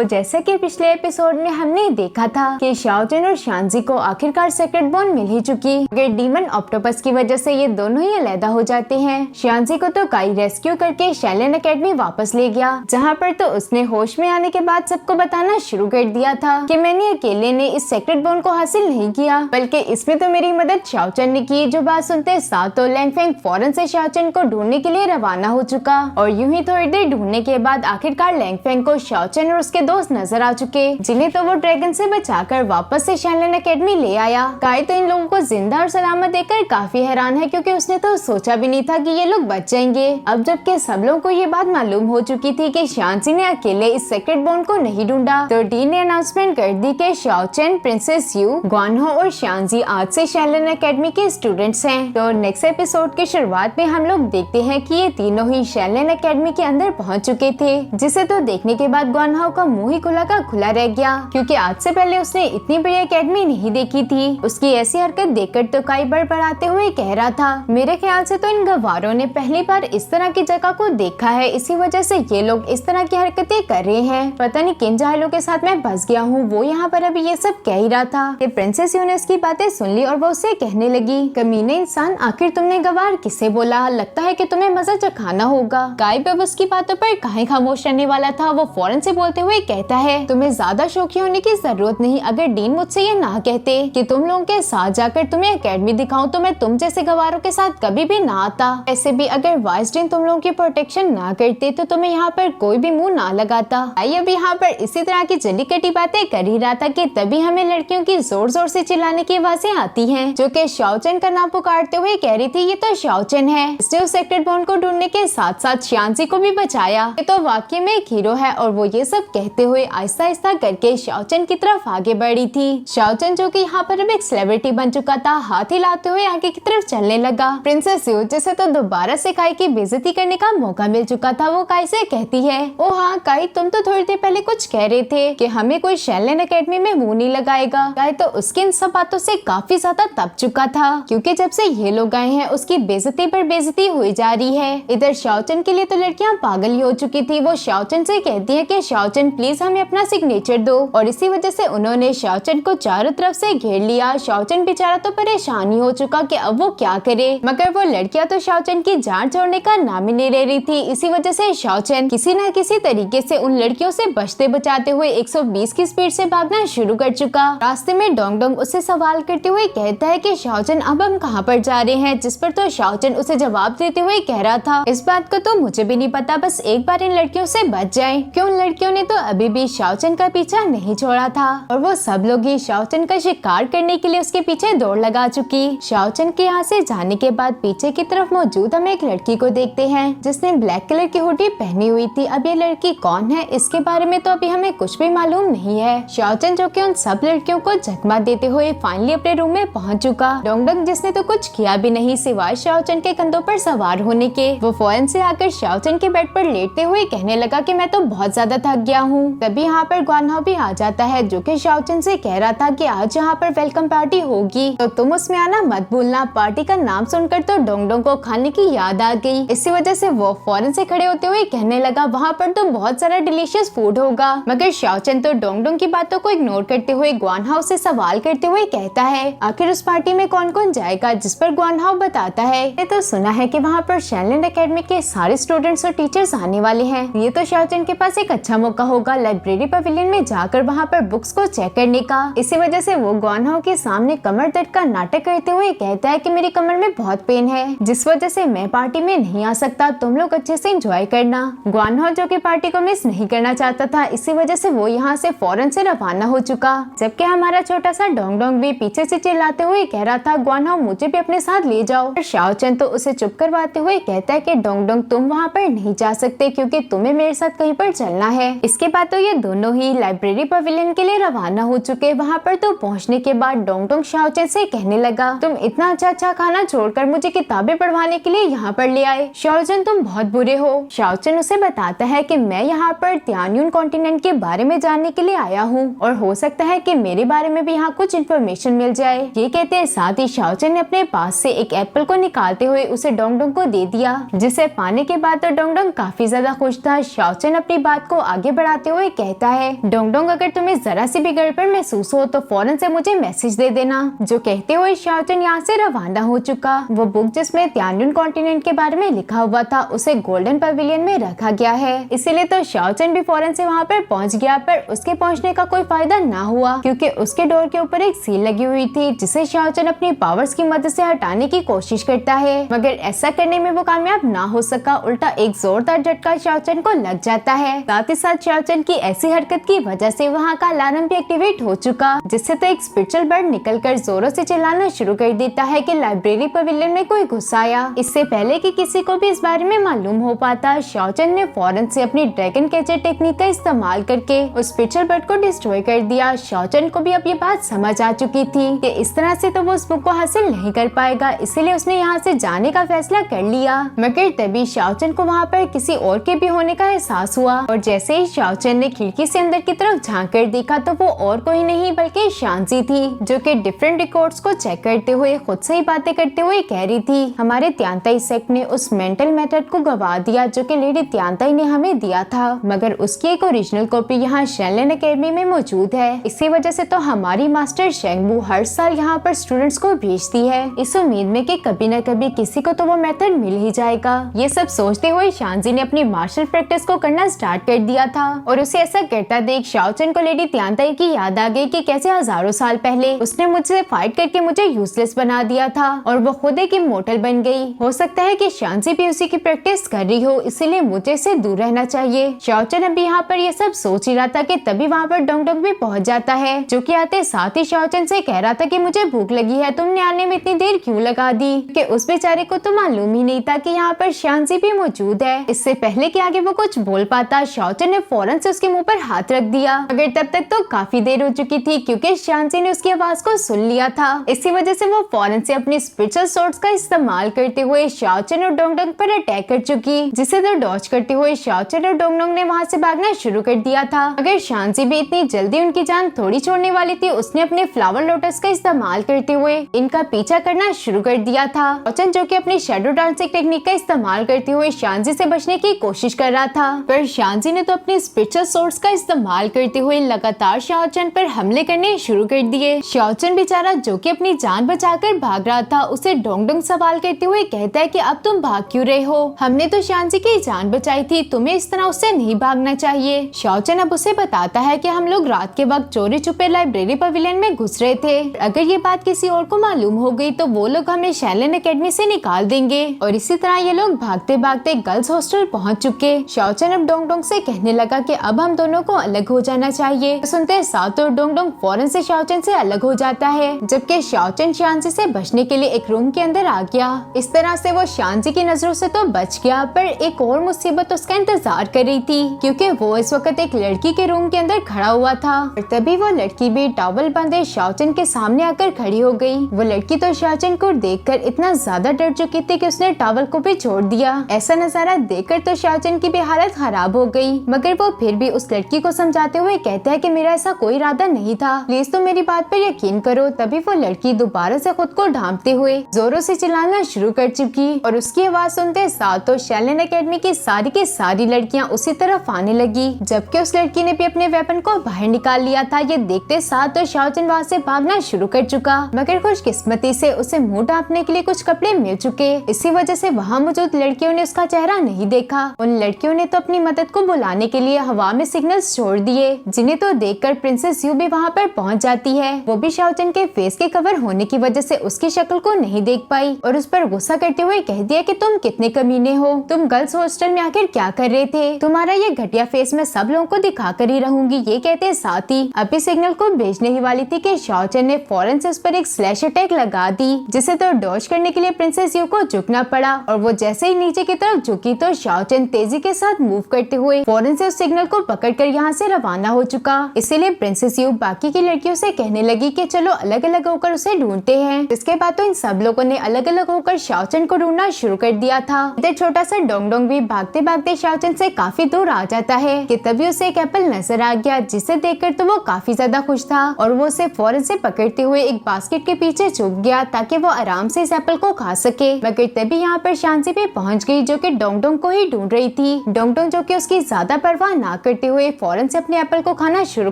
जैसा कि पिछले एपिसोड में हमने देखा था कि शाओजन और शांजी को आखिरकार सेक्रेट बोन मिल ही चुकी। अगर डीमन ऑक्टोपस की वजह से ये दोनों ही अलहदा हो जाते हैं। शांजी को तो काई रेस्क्यू करके शैलेन एकेडमी वापस ले गया, जहाँ पर तो उसने होश में आने के बाद सबको बताना शुरू कर दिया था कि मैंने अकेले ने इस सेक्रेट बोन को हासिल नहीं किया, बल्कि इसमें तो मेरी मदद शाओचन ने की। जो बात सुनते साथ तो लैंगफेंग फौरन से शाओचन को ढूंढने के लिए रवाना हो चुका और यूं ही थोड़ी देर ढूंढने के बाद आखिरकार लैंगफेंग को शाओचन और उसके दोस्त नजर आ चुके, जिन्हें तो वो ड्रैगन से बचाकर वापस से शैलेन एकेडमी ले आया। काई तो इन लोगों को जिंदा और सलामत देखकर काफी हैरान है, क्योंकि उसने तो सोचा भी नहीं था कि ये लोग बच जाएंगे। अब जबकि सब लोगों को ये बात मालूम हो चुकी थी कि शांजी ने अकेले इस सेक्रेट बोन को नहीं ढूंढा, तो डी ने अनाउंसमेंट कर दी कि शाओचन, प्रिंसेस यू, ग्वानहो और शांजी आज से शैलेन एकेडमी के स्टूडेंट्स हैं। तो नेक्स्ट एपिसोड की शुरुआत में हम लोग देखते हैं कि ये तीनों ही शैलेन एकेडमी के अंदर पहुंच चुके थे, जिसे तो देखने के बाद ग्वानहो का मुंह ही खुला का खुला रह गया, क्योंकि आज से पहले उसने इतनी बड़ी एकेडमी नहीं देखी थी। उसकी ऐसी हरकत देखकर तो काई बड़बड़ाते हुए कह रहा था, मेरे ख्याल से तो इन गवारों ने पहली बार इस तरह की जगह को देखा है, इसी वजह से ये लोग इस तरह की हरकतें कर रहे हैं। पता नहीं किन जाहिलों के साथ मैं फंस गया हूँ। वो यहाँ पर अभी ये सब कह ही रहा था कि प्रिंसेस यू ने इसकी बातें सुन ली और वो उससे कहने लगी, कमीने इंसान, आखिर तुमने गवार किसे बोला? लगता है कि तुम्हें मजा चखाना होगा। काई अब उसकी बातों पर काहे खामोश रहने वाला था। वो फौरन से बोलते हुए कहता है, तुम्हें ज्यादा शौकी होने की जरूरत नहीं। अगर डीन मुझसे ये ना कहते कि तुम लोगों के साथ जाकर तुम्हें एकेडमी दिखाऊं, तो मैं तुम जैसे गवारों के साथ कभी भी ना आता। ऐसे भी अगर वाइस डीन तुम लोगों की प्रोटेक्शन ना करते तो तुम्हें यहाँ पर कोई भी मुंह ना लगाता। आई अब यहाँ पर इसी तरह की जली कटी बातें कर ही रहा था कि तभी हमें लड़कियों की जोर जोर से चिल्लाने की आवाजें आती हैं, जो कि शाओचन का नाम पुकारते हुए कह रही थी, ये तो शाओचन है। इसने उस सेक्रेट बोन को ढूंढने के साथ साथ शांजी को भी बचाया। ये तो वाकई में एक हीरो है। और वो ये सब कहते हुए आहिस्ता आहिस्ता करके शाओचन की तरफ आगे बढ़ी थी। शाओचन, जो कि यहाँ पर अब एक सेलिब्रिटी बन चुका था, हाथ हिलाते हुए आगे की तरफ चलने लगा। प्रिंसेस यू, जिसे तो दोबारा से काई की बेइज्जती करने का मौका मिल चुका था, वो काई से कहती है, ओ हाँ काई, तुम तो थोड़ी देर पहले कुछ कह रहे थे कि हमें कोई शैलेन एकेडमी में मुंह नहीं लगाएगा। काई तो उसकी इन सब बातों से काफी ज्यादा तप चुका था, क्योंकि जब से ये लोग आए हैं उसकी बेइज्जती पर बेइज्जती हुई जा रही है। इधर शाओचन के लिए तो लड़कियां पागल ही हो चुकी थी। वो शाओचन से कहती है कि शाओचन प्लीज हमें अपना सिग्नेचर दो, और इसी वजह से उन्होंने शाओचन को चारों तरफ से घेर लिया। शाओचन बेचारा तो परेशान ही हो चुका कि अब वो क्या करे, मगर वो लड़कियां तो शाओचन की जान छोड़ने का नाम ही नहीं ले रही थी। इसी वजह से शाओचन किसी न किसी तरीके से उन लड़कियों से बचते बचाते हुए 120 की स्पीड से भागना शुरू कर चुका। रास्ते में डोंग डोंग उससे सवाल करते हुए कहता है कि शाओचन अब हम कहाँ पर जा रहे हैं, जिस पर तो शाओचन उसे जवाब देते हुए कह रहा था, इस बात को तो मुझे भी नहीं पता, बस एक बार इन लड़कियों से बच जाए। क्यों उन लड़कियों ने तो अभी भी शाओचन का पीछा नहीं छोड़ा था, और वो सब लोग ही शाओचन का शिकार करने के लिए उसके पीछे दौड़ लगा चुकी। शाओचन के यहाँ से जाने के बाद पीछे की तरफ मौजूद हम एक लड़की को देखते हैं, जिसने ब्लैक कलर की हुडी पहनी हुई थी। अब ये लड़की कौन है, इसके बारे में तो अभी हमें कुछ भी मालूम नहीं है। शाओचन, जो कि उन सब लड़कियों को चकमा देते हुए फाइनली अपने रूम में पहुंच चुका। डोंग डोंग, जिसने तो कुछ किया भी नहीं सिवाय शाओचन के कंधों पर सवार होने के, वो फौरन से आकर शाओचन के बेड पर लेटते हुए कहने लगा कि मैं तो बहुत ज्यादा थक गया हूँ। तभी यहाँ पर ग्वानहो भी आ जाता है, जो कि शाओचन से कह रहा था कि आज यहाँ पर वेलकम पार्टी होगी, तो तुम उसमें आना मत भूलना। पार्टी का नाम सुनकर तो डोंग डोंग को खाने की याद आ गई। इसी वजह से वो फौरन से खड़े होते हुए कहने लगा, वहाँ पर तो बहुत सारा डिलीशियस फूड होगा। मगर शाओचन तो डोंग डोंग की बातों को इग्नोर करते हुए ग्वानहो से सवाल करते हुए कहता है, आखिर उस पार्टी में कौन कौन जाएगा, जिस पर ग्वानहो बताता है, ये तो सुना है कि वहाँ पर शैलेन एकेडमी के सारे स्टूडेंट्स और टीचर्स आने वाले हैं। ये तो शाओचन के पास एक अच्छा मौका होगा लाइब्रेरी पवेलियन में जाकर वहाँ पर बुक्स को चेक करने का। इसी वजह से वो ग्वानहो के सामने कमर दर्द का नाटक करते हुए कहता है कि मेरी कमर में बहुत पेन है, जिस वजह से मैं पार्टी में नहीं आ सकता, तुम लोग अच्छे से एंजॉय करना। ग्वानहो, जो कि पार्टी को मिस नहीं करना चाहता था, इसी वजह से वो यहाँ से फौरन से रवाना हो चुका, जबकि हमारा छोटा सा डोंग डोंग भी पीछे से चिल्लाते हुए कह रहा था, ग्वानहो मुझे भी अपने साथ ले जाओ। शाओचन तो उसे चुप करवाते हुए कहता है कि डोंग डोंग तुम वहाँ पर नहीं जा सकते, क्योंकि तुम्हें मेरे साथ कहीं पर चलना है। इसके बाद तो ये दोनों ही लाइब्रेरी पवेलियन के लिए रवाना हो चुके। वहाँ पर तो पहुँचने के बाद डोंग डोंग शाओचन से कहने लगा, तुम इतना अच्छा खाना छोड़कर मुझे किताबें पढ़वाने के लिए यहाँ पर ले आए। शाओचन तुम बहुत बुरे हो। शाओचन उसे बताता है कि मैं यहाँ पर तियान्यून कॉन्टिनेंट के बारे में जानने के लिए आया हूँ, और हो सकता है कि मेरे बारे में भी यहाँ कुछ इन्फॉर्मेशन मिल जाए। ये कहते हैं साथ ही शाओचन ने अपने पास से एक एप्पल को निकालते हुए उसे डोंग डोंग को दे दिया, जिसे पाने के बाद तो डोंग डोंग काफी ज्यादा खुश था। शाओचन अपनी बात को आगे बढ़ाते हुए कहता है, डोंगडोंग अगर तुम्हें जरा सी भी गड़बड़ महसूस हो तो फौरन से मुझे मैसेज दे देना। जो कहते हुए शाओचन यहाँ से रवाना हो चुका। वो बुक जिसमें त्यानुन कॉन्टिनेंट के बारे में लिखा हुआ था उसे गोल्डन पवेलियन में रखा गया है, इसीलिए तो शाओचन भी फौरन से वहाँ पर पहुँच गया। पर उसके पहुँचने का कोई फायदा ना हुआ क्योंकि उसके डोर के ऊपर एक सील लगी हुई थी जिसे शाओचन अपनी पावर्स की मदद से हटाने की कोशिश करता है, मगर ऐसा करने में वो कामयाब ना हो सका। उल्टा एक जोरदार झटका शाओचन को लग जाता है। साथ ही साथ शाओचन की ऐसी हरकत की वजह से वहाँ का अलार्म भी एक्टिवेट हो चुका, जिससे तो एक स्पिरिचुअल बर्ड निकलकर जोरों से चिल्लाना शुरू कर देता है कि लाइब्रेरी पवेलियन में कोई घुस आया। इससे पहले कि किसी को भी इस बारे में मालूम हो पाता, शाओचन ने फौरन से अपनी ड्रैगन कैचर टेक्निक का इस्तेमाल करके उस स्पिरिचुअल बर्ड को डिस्ट्रॉय कर दिया। शाओचन को भी अब ये बात समझ आ चुकी थी कि इस तरह से तो वो उस बुक को हासिल नहीं कर पाएगा, इसीलिए उसने यहाँ से जाने का फैसला कर लिया। मगर तभी शाओचन को वहाँ पर किसी और के भी होने का एहसास हुआ और जैसे ही शाओचन ने खिड़की से अंदर की तरफ झांक कर देखा तो वो और कोई नहीं बल्कि शांजी थी, जो कि डिफरेंट रिकॉर्ड्स को चेक करते हुए खुद से ही बातें करते हुए कह रही थी, हमारे त्यांताई सेक्ट ने उस मेंटल मेथड को गवा दिया जो कि लेडी त्यांताई ने हमें दिया था, मगर उसकी एक ओरिजिनल कॉपी यहाँ शेनलन एकेडमी में मौजूद है। इसी वजह से तो हमारी मास्टर शेंगबू हर साल यहाँ पर स्टूडेंट्स को भेजती है, इस उम्मीद में कि कभी न कभी किसी को तो वो मेथड मिल ही जाएगा। ये सब सोचते हुए शांजी ने अपनी मार्शल प्रैक्टिस को करना स्टार्ट कर दिया था और उसे ऐसा करता देख शाओचन को लेडी त्यांताई की याद आ गई कि कैसे हजारों साल पहले उसने मुझसे फाइट करके मुझे यूजलेस बना दिया था और वो खुद एक इमोर्टल बन गई। हो सकता है कि शांजी भी उसी की प्रैक्टिस कर रही हो, इसीलिए मुझे से दूर रहना चाहिए। शाओचन अभी यहाँ पर ये सब सोच ही रहा था कि तभी वहाँ पर डोंगडोंग भी पहुँच जाता है, जो कि आते साथ ही शाओचन से कह रहा था कि मुझे भूख लगी है, तुमने आने में इतनी देर क्यों लगा दी, कि उस बेचारे को तो मालूम ही नहीं था कि यहाँ पर शांजी भी मौजूद है। इससे पहले कि आगे वो कुछ बोल पाता, शाओचन ने फौरन से उसके मुंह पर हाथ रख दिया, मगर तब तक तो काफी देर हो चुकी थी क्योंकि शांजी ने उसकी आवाज को सुन लिया था। इसी वजह से वो फौरन से अपनी स्पिरिचुअल सोर्स का इस्तेमाल करते हुए शाओचन और डोंगडोंग पर अटैक कर चुकी, जिसे तो डॉज करते हुए शाओचन और डोंगडोंग ने वहाँ से भागना शुरू कर दिया था। अगर शांजी भी इतनी जल्दी उनकी जान थोड़ी छोड़ने वाली थी, उसने अपने फ्लावर लोटस का इस्तेमाल करते हुए इनका पीछा करना शुरू कर दिया था। शाओचन जो कि अपनी शैडो डांसिंग टेक्निक का इस्तेमाल करते हुए शांजी से बचने की कोशिश कर रहा था, पर शांजी ने तो अपने स्पिरिचुअल सोर्स का इस्तेमाल करते हुए लगातार शाओचन पर हमले करने शुरू कर दिए। शाओचन बेचारा जो कि अपनी जान बचाकर भाग रहा था, उसे डोंगडोंग सवाल करते हुए कहता है कि अब तुम भाग क्यों रहे हो, हमने तो शांजी की जान बचाई थी, तुम्हें इस तरह उससे नहीं भागना चाहिए। शाओचन अब उसे बताता है कि हम लोग रात के वक्त चोरी छुपे लाइब्रेरी पवेलियन में घुस रहे थे, अगर ये बात किसी और को मालूम हो गई तो वो लोग हमें शेनलन एकेडमी से निकाल देंगे। और इसी तरह ये लोग भागते भागते गर्ल्स हॉस्टल पहुंच चुके। शाओचन अब डोंगडोंग से कहने लगा कि अब हम दोनों को अलग हो जाना चाहिए। सुनते साथ और डोंगडोंग फौरन से शाओचन से अलग हो जाता है, जबकि शाओचन शांजी से बचने के लिए एक रूम के अंदर आ गया। इस तरह से वो शांजी की नजरों से तो बच गया, पर एक और मुसीबत उसका इंतजार कर रही थी क्योंकि वो इस वक्त एक लड़की के रूम के अंदर खड़ा हुआ था और तभी वो लड़की भी टॉवल बांधे शाओचन के सामने आकर खड़ी हो गई। वो लड़की तो शाओचन को देखकर इतना ज्यादा डर चुकी थी कि उसने टॉवल को भी छोड़ दिया। ऐसा नजारा देखकर तो शाओचन की भी हालत खराब हो गई, मगर वो फिर भी उस लड़की को समझाते हुए कहता है कि मेरा ऐसा कोई इरादा नहीं था, प्लीज तुम मेरी बात पर यकीन करो। तभी वो लड़की दोबारा से खुद को ढांपते हुए जोरों से चिल्लाना शुरू कर चुकी और उसकी आवाज सुनते साथ तो शेनलन एकेडमी की सारी लड़कियां उसी तरफ आने लगी, जबकि उस लड़की ने भी अपने वेपन को बाहर निकाल लिया था। ये देखते साथ तो शाओचन वहाँ से भागना शुरू कर चुका, मगर खुशकिस्मती से उसे मुंह ढांपने के लिए कुछ कपड़े मिल चुके। इसी वजह से वहाँ मौजूद लड़कियों ने उसका चेहरा नहीं देखा। उन लड़कियों ने तो अपनी मदद को बुलाने के लिए हवा में सिग्नल्स छोड़ दिए, जिन्हें तो देखकर प्रिंसेस यू भी वहाँ पर पहुँच जाती है। वो भी शाओचन के फेस के कवर होने की वजह से उसकी शक्ल को नहीं देख पाई और उस पर गुस्सा करते हुए कह दिया कि तुम कितने कमीने हो, तुम गर्ल्स हॉस्टल में आकर क्या कर रहे थे, तुम्हारा ये घटिया फेस मैं सब लोगों को दिखा कर ही रहूंगी। ये कहते साथ ही अभी सिग्नल को भेजने ही वाली थी कि शाओचन ने फौरन से उस पर एक स्लैश अटैक लगा दी, जिसे तो डॉज करने के लिए प्रिंसेस यू को झुकना पड़ा और वो जैसे ही नीचे की तरफ झुकी तो शाओचन तेजी के साथ मूव करते हुए फौरन से उस सिग्नल को पकड़कर यहाँ से रवाना हो चुका। इसीलिए प्रिंसेस यू बाकी की लड़कियों से कहने लगी कि चलो अलग अलग होकर उसे ढूंढते हैं। इसके बाद तो इन सब लोगों ने अलग अलग होकर शाओचन को ढूंढना शुरू कर दिया था। इधर छोटा सा डोंगडोंग भी भागते भागते शाओचन से काफी दूर आ जाता है कि तभी उसे एक एप्पल नजर आ गया, जिसे देखकर तो वो काफी ज्यादा खुश था और वो उसे फौरन से पकड़ते हुए एक बास्केट के पीछे छुप गया ताकि वो आराम से इस एप्पल को खा सके। मगर तभी यहाँ पर शांजी भी पहुँच गई, जो कि डोंगडोंग को ही ढूंढ रही थी। डोंगडोंग जो कि उसकी ज्यादा परवाह ना हाँ करते हुए फौरन से अपने एप्पल को खाना शुरू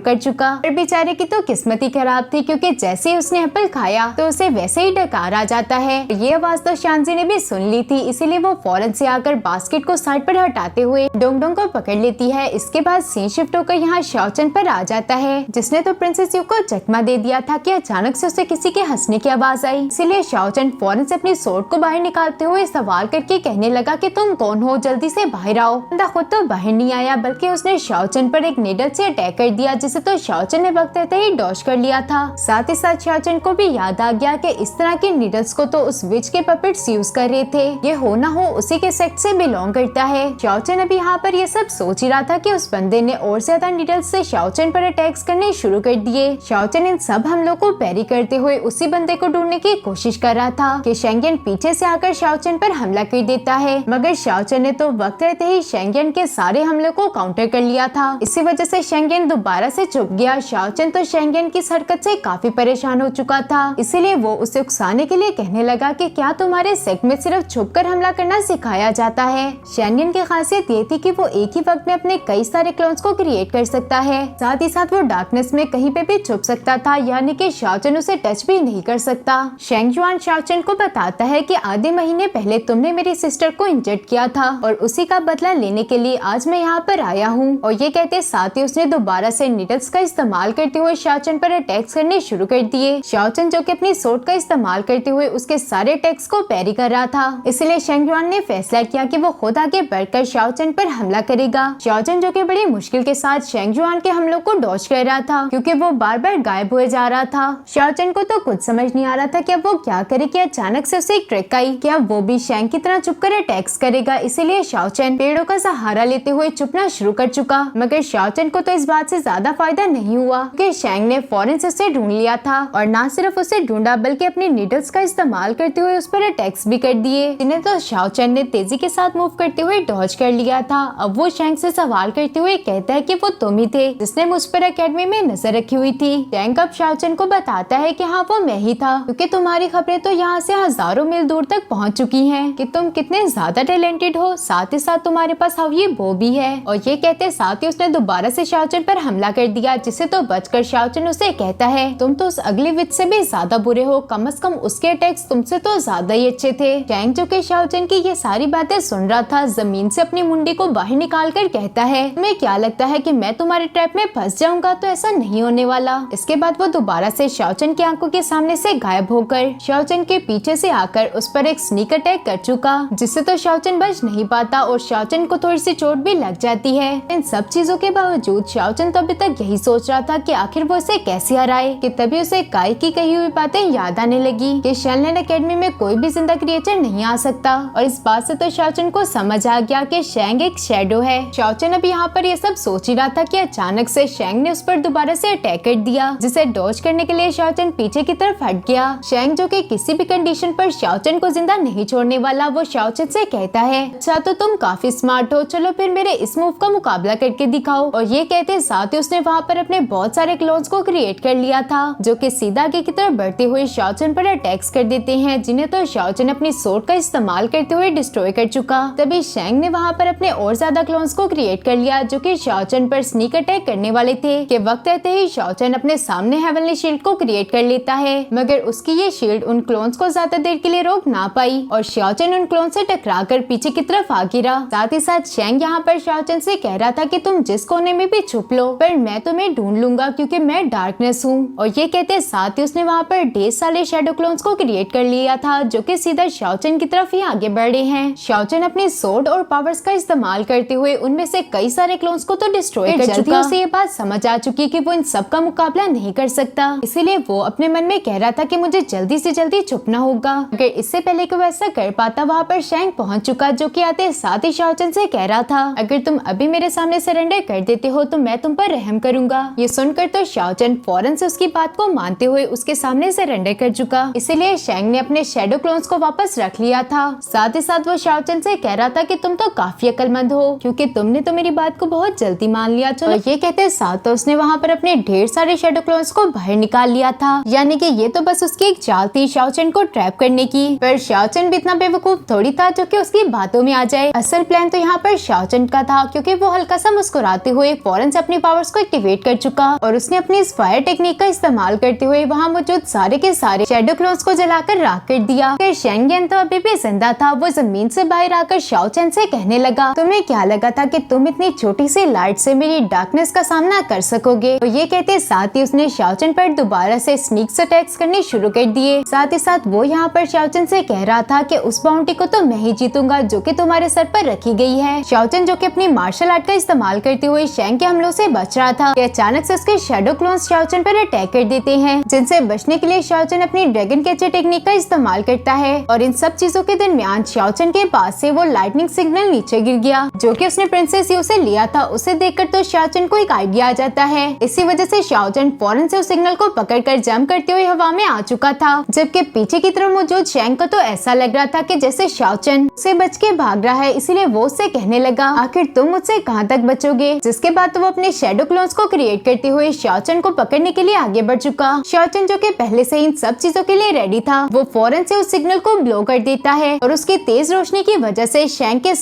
कर चुका। पर बेचारे की तो किस्मत ही खराब थी, क्योंकि जैसे ही उसने एप्पल खाया तो उसे वैसे ही डकार आ जाता है। ये आवाज तो शांजी ने भी सुन ली थी, इसीलिए वो फौरन से आकर बास्केट को साइड पर हटाते हुए डोंगडोंग को पकड़ लेती है। इसके बाद सीन शिफ्ट होकर यहाँ शाओचन पर आ जाता है, जिसने तो प्रिंसेस यू को चकमा दे दिया था कि अचानक से उसे किसी के हंसने की आवाज आई। इसीलिए शाओचन फौरन से अपनी सोर्ड को बाहर निकालते हुए सवाल करके कहने लगा कि तुम कौन हो, जल्दी से बाहर आओ। बंदा खुद तो बाहर नहीं आया, बल्कि उसने शाओचन पर एक नीडल से अटैक कर दिया, जिसे तो शाओचन ने वक्त रहते ही डॉज कर लिया था। साथ ही साथ शाओचन को भी याद आ गया कि इस तरह के नीडल्स को तो उस विच के पपेट्स यूज कर रहे थे, ये हो ना हो उसी के सेक्ट से बिलोंग करता है। शाओचन अभी यहाँ पर ये सब सोच ही रहा था कि उस बंदे ने और ज्यादा नीडल्स से शाओचन पर अटैक्स करने शुरू कर दिए। शाओचन इन सब हमलों को पैरी करते हुए उसी बंदे को ढूंढने की कोशिश कर रहा था कि शेंगेन पीछे से आकर शाओचन पर हमला कर देता है, मगर शाओचन ने तो वक्त रहते ही शेंगेन के सारे हमलों को काउंटर कर लिया था। इसी वजह से शेंगेन दोबारा से चुप गया। शाओचन तो शेंगेन की इस हरकत से काफी परेशान हो चुका था, इसीलिए वो उसे उकसाने के लिए कहने लगा कि क्या तुम्हारे सेक्ट में सिर्फ छुपकर हमला करना सिखाया जाता है। शेंगेन की खासियत ये थी कि वो एक ही वक्त में अपने कई सारे क्लोन्स को क्रिएट कर सकता है, साथ ही साथ वो डार्कनेस में कहीं पे भी छुप सकता था, यानी कि शाओचन उसे टच भी नहीं कर सकता। शेंग जुआन शाओचन को बताता है कि आधे महीने पहले तुमने मेरी सिस्टर को इंजर्ड किया था और उसी का बदला लेने के लिए आज मैं यहाँ पर आया हूँ। और ये कहते साथ ही उसने दोबारा से नीडल्स का इस्तेमाल करते हुए शाओचन पर अटैक्स करने शुरू कर दिए। शाओचन जो कि अपनी सोर्ड का इस्तेमाल करते हुए उसके सारे अटैक्स को पैरी कर रहा था, इसलिए शेंग जुआन ने फैसला किया कि वो खुद आगे बढ़कर शाओचन पर हमला करेगा। शाओचन जो कि बड़ी मुश्किल के साथ शेंग जुआन के हमलों को डॉज कर रहा था, क्योंकि वो बार बार गायब हुए जा रहा था। शाओचन को तो कुछ समझ नहीं आ रहा था कि अब वो क्या करे कि अचानक से उसे एक ट्रिक आई कि अब वो भी शेंग की तरह चुपकर अटैक्स करेगा। इसीलिए शाओचन पेड़ों का सहारा लेते हुए चुपना शुरू कर चुका, मगर शाओचन को तो इस बात से ज्यादा फायदा नहीं हुआ कि शेंग ने फौरन से उसे ढूंढ लिया था, और न सिर्फ उसे ढूंढा बल्कि अपने नीडल्स का इस्तेमाल करते हुए उस पर अटैक्स भी कर दिए, जिन्हें तो शाओचन ने तेजी के साथ मूव करते हुए डॉज कर लिया था। अब वो शेंग से सवाल करते हुए कहता है कि वो तुम ही थे जिसने मुझ पर एकेडमी में नजर रखी हुई थी। शेंग अब शाओचन को बताता है कि हाँ वो मैं ही था, क्योंकि तुम्हारी खबरें तो यहाँ से हजारों मील दूर तक पहुँच चुकी हैं कि तुम कितने ज्यादा टैलेंटेड हो, साथ ही साथ तुम्हारे पास ये बो भी है। और ये कहते साथ ही उसने दोबारा से शाओचन पर हमला कर दिया, जिसे तो बचकर शाओचन उसे कहता है तुम तो उस अगले विच से भी ज्यादा बुरे हो, कम से कम उसके अटैक्स तुमसे तो ज्यादा ही अच्छे थे। शेंग जो कि शाओचन की ये सारी बातें सुन रहा था, जमीन से अपनी मुंडी को बाहर निकाल कर कहता है तुम्हें क्या लगता है कि मैं तुम्हारे ट्रैप में फंस जाऊंगा? तो ऐसा नहीं होने वाला। इसके बाद वो दोबारा से शाओचन की आंखों के सामने से गायब होकर शाओचन के पीछे से आकर उस पर एक स्नीक अटैक कर चुका, जिससे तो शाओचन बच नहीं पाता और शाओचन को थोड़ी सी चोट भी लग जाती है। इन सब चीजों के बावजूद शाओचन तो अभी तक यही सोच रहा था कि आखिर वो इसे कैसे हराए, कि तभी उसे काई की कही हुई बातें याद आने लगी कि शेनलैंड एकेडमी में कोई भी जिंदा क्रिएचर नहीं आ सकता। और इस बात से तो शाओचन को समझ आ गया कि शेंग एक शैडो है। शाओचन अब यहाँ पर ये सब सोच ही रहा था कि अचानक से शेंग ने उस पर दोबारा से अटैक कर दिया, जिसे डॉज करने के लिए शाओचन पीछे की तरफ हट गया। शेंग जो कि किसी भी कंडीशन पर शाओचन को जिंदा नहीं छोड़ने वाला, वो शाओचन से कहता है अच्छा तो तुम काफी स्मार्ट हो, चलो फिर मेरे इस मूव का मुकाबला करके दिखाओ। और ये कहते साथ ही उसने वहाँ पर अपने बहुत सारे क्लोन्स को क्रिएट कर लिया था, जो कि सीधा आगे की तरफ बढ़ते हुए शाओचन पर अटैक्स कर देते हैं, जिन्हें तो शाओचन अपनी सोर्ड का इस्तेमाल करते हुए डिस्ट्रॉय कर चुका। तभी शेंग ने वहाँ पर अपने और ज्यादा क्लोन्स को क्रिएट कर लिया, जो कि शाओचन पर स्नीक अटैक करने वाले थे। कि वक्त रहते ही शाओचन अपने सामने हेवनली शील्ड को क्रिएट कर लेता है, मगर उसकी ये शील्ड उन क्लोन्स को ज्यादा देर के लिए रोक ना पाई और शाओचन उन क्लोन से टकरा कर पीछे की तरफ आ गिरा। साथ ही साथ शेंग यहाँ पर शाओचन से कह रहा था कि तुम जिस कोने में भी छुप लो, पर मैं तुम्हें ढूंढ लूंगा क्योंकि मैं डार्कनेस हूँ। और ये कहते साथ ही उसने वहाँ पर ढेर सारे शैडो क्लोन्स को क्रिएट कर लिया था, जो कि सीधा शाओचन की तरफ ही आगे बढ़े हैं। शाओचन अपने सोर्ड और पावर्स का इस्तेमाल करते हुए उनमें से कई सारे क्लोन्स को तो डिस्ट्रॉय कर चुका। उसे ये बात समझ आ चुकी कि वो इन सब का मुकाबला नहीं कर सकता, इसीलिए वो अपने मन में कह रहा था कि मुझे जल्दी से जल्दी छुपना होगा। अगर इससे पहले कि वो ऐसा कर पाता, वहाँ पर शेंग पहुँच चुका, जो कि आते साथ ही शाओचन से कह रहा था अगर तुम अभी मेरे सामने सरेंडर कर देते हो तो मैं तुम पर रहम करूंगा। ये सुनकर तो शाओचन फौरन से उसकी बात को मानते हुए उसके सामने सरेंडर कर चुका, इसीलिए शेंग ने अपने शैडो क्लोन्स को वापस रख लिया था। साथ ही साथ वो शाओचन से कह रहा था कि तुम तो काफी अक्लमंद हो, क्योंकि तुमने तो मेरी बात को बहुत जल्दी मान लिया। चलो ये कहते साथ तो उसने वहाँ पर अपने ढेर सारे शैडो क्लोन्स को बाहर निकाल लिया था, यानी कि ये तो बस उसकी एक चाल थी शाओचन को ट्रैप करने की। पर शाओचन भी इतना बेवकूफ थोड़ी था जो कि उसकी बातों में आ जाए। असल प्लान तो यहाँ पर शाओचन का था, क्योंकि वो हल्का हल्का सा मुस्कुराते हुए फौरन से अपनी पावर्स को एक्टिवेट कर चुका और उसने अपनी इस फायर टेक्निक का इस्तेमाल करते हुए वहाँ मौजूद सारे के सारे शैडो क्लोन्स को जलाकर राख कर दिया। फिर शेंगेन तो अभी भी जिंदा था। वो जमीन से बाहर आकर शाओ चैन से कहने लगा, तुम्हें क्या लगा था कि तुम इतनी छोटी सी लाइट से मेरी डार्कनेस का सामना कर सकोगे? तो ये कहते साथ ही उसने शाओ चैन पर दोबारा से स्नीक्स अटैक्स करने शुरू कर दिए। साथ ही साथ वो यहाँ पर शाओ चैन से कह रहा था कि उस बाउंटी को तो मैं ही जीतूंगा जो कि तुम्हारे सर पर रखी गई है। शाओ चैन जो कि अपनी मार्शल आर्ट का इस्तेमाल करते हुए शेंग के हमलों से बच रहा था कि अचानक से उसके शैडो क्लोन्स शाओ चैन पर अटैक कर देते हैं, जिनसे बचने के लिए शाओ चैन अपनी ड्रैगन कैचर टेक्निक का इस्तेमाल करता है। और इन सब चीजों के दरमियान शाओ चैन के पास से वो लाइटनिंग सिग्नल नीचे गिर गया जो कि उसने प्रिंसेस यू से लिया था। उसे देखकर तो शाओ चैन को एक आइडिया आ जाता है। इसी वजह से शाओ चैन फौरन से उस सिग्नल को पकड़कर जंप करते हुए हवा में आ चुका था, जबकि पीछे की तरफ मौजूद शेंग को तो ऐसा लग रहा था कि जैसे शाओ चैन से बच के भाग रहा है, इसीलिए वो उससे कहने लगा, आखिर तुम मुझसे कहाँ तक बचोगे? जिसके बाद तो वो अपने शैडो क्लोन्स को क्रिएट करते हुए शाओ चैन को पकड़ने के लिए आगे बढ़ चुका। शाओ चैन जो कि पहले से इन सब चीजों के लिए रेडी था, वो फौरन से उस सिग्नल को ब्लो कर देता है और उसकी तेज रोशनी की वजह से शेंग के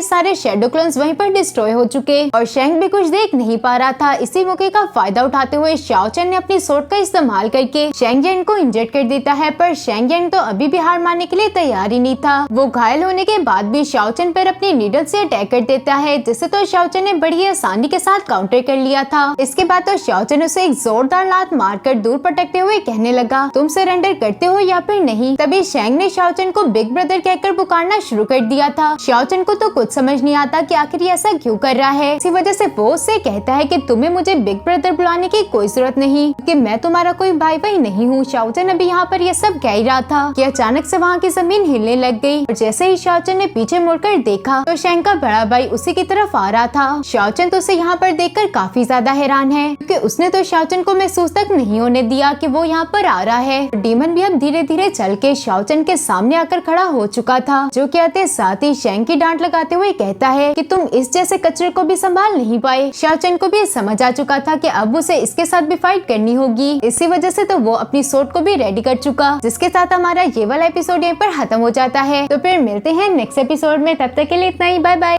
सारे शैडो क्लोन्स वहीं पर डिस्ट्रॉय हो चुके और शेंग भी कुछ देख नहीं पा रहा था। इसी मौके का फायदा उठाते हुए शाओ चैन ने अपनी सोर्ड का इस्तेमाल करके शेंग येन को इंजर्ड कर देता है, पर शेंग येन तो अभी भी हार मानने के लिए तैयार ही नहीं था। वो घायल होने के बाद भी शाओ चैन पर अपनी नीडल से अटैक कर देता है, जिसे तो शाओ चैन ने बड़ी आसानी के साथ काउंटर कर लिया था। इसके बाद तो शाओ चैन उसे एक जोरदार लात मारकर दूर पटकते हुए कहने लगा, तुम सरेंडर करते हो या फिर नहीं? तभी शेंग ने शाओ चैन को बिग ब्रदर कहकर पुकारना शुरू कर दिया था। शाओ चैन को तो कुछ समझ नहीं आता कि आखिर ये ऐसा क्यों कर रहा है। इसी वजह से वो उससे कहता है कि तुम्हें मुझे बिग ब्रदर बुलाने की कोई जरूरत नहीं, कि मैं तुम्हारा कोई भाई भाई नहीं हूँ। शाओ चैन अभी यहाँ पर ये सब कह ही रहा था कि अचानक से वहाँ की जमीन हिलने लग गई और जैसे ही शाओ चैन ने पीछे मुड़कर देखा तो शेंग का बड़ा भाई उसी की तरफ आ रहा था। शाओ चैन तो उसे यहाँ पर देखकर काफी ज्यादा हैरान है, क्योंकि उसने तो शाओ चैन को महसूस तक नहीं होने दिया कि वो यहाँ पर आ रहा है। डीमन भी अब धीरे धीरे चल के शाओ चैन के सामने आकर खड़ा हो चुका था, जो कि आते साथ ही शेंग की डांट लगाते हुए कहता है कि तुम इस जैसे कचरे को भी संभाल नहीं पाए। शाओ चैन को भी समझ आ चुका था कि अब उसे इसके साथ भी फाइट करनी होगी। इसी वजह से तो वो अपनी सोर्ड को भी रेडी कर चुका, जिसके साथ हमारा ये वाला एपिसोड यहीं पर खत्म हो जाता है। तो फिर मिलते हैं नेक्स्ट एपिसोड में, तब तक के लिए इतना ही, बाय बाय।